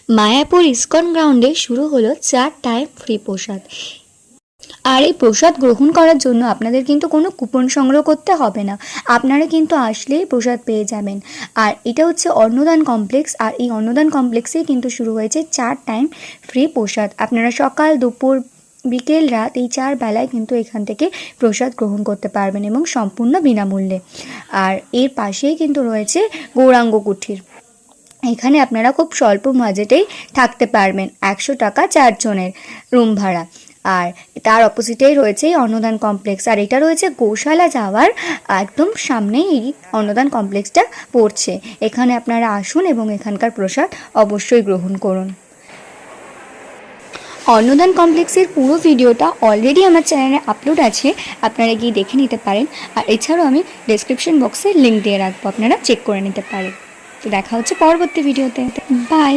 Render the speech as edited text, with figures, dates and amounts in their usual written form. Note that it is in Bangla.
মায়াপুর ইস্কন গ্রাউন্ডে শুরু হলো 4 টাইম ফ্রি প্রসাদ। আর এই প্রসাদ গ্রহণ করার জন্য আপনাদের কিন্তু কোনো কুপন সংগ্রহ করতে হবে না, আপনারা কিন্তু আসলেই প্রসাদ পেয়ে যাবেন। আর এটা হচ্ছে অন্নদান কমপ্লেক্স, আর এই অন্নদান কমপ্লেক্সেই কিন্তু শুরু হয়েছে 4 টাইম ফ্রি প্রসাদ। আপনারা সকাল, দুপুর, বিকেল, রাত এই 4 বেলায় কিন্তু এখান থেকে প্রসাদ গ্রহণ করতে পারবেন এবং সম্পূর্ণ বিনামূল্যে। আর এর পাশেই কিন্তু রয়েছে গৌরাঙ্গ কুঠির। এখানে আপনারা খুব স্বল্প বাজেটেই থাকতে পারবেন, 100 টাকা 4 জনের রুম ভাড়া। আর তার অপোজিটেই রয়েছে অন্নদান কমপ্লেক্স, আর এটা রয়েছে গোশালা যাওয়ার একদম সামনেই এই অন্নদান কমপ্লেক্সটা পড়ছে। এখানে আপনারা আসুন এবং এখানকার প্রসাদ অবশ্যই গ্রহণ করুন। অন্নদান কমপ্লেক্সের পুরো ভিডিওটা অলরেডি আমার চ্যানেলে আপলোড আছে, আপনারা গিয়ে দেখে নিতে পারেন। আর এছাড়াও আমি ডেসক্রিপশন বক্সে লিঙ্ক দিয়ে রাখবো, আপনারা চেক করে নিতে পারেন। তো দেখা হচ্ছে পরবর্তী ভিডিওতে। বাই।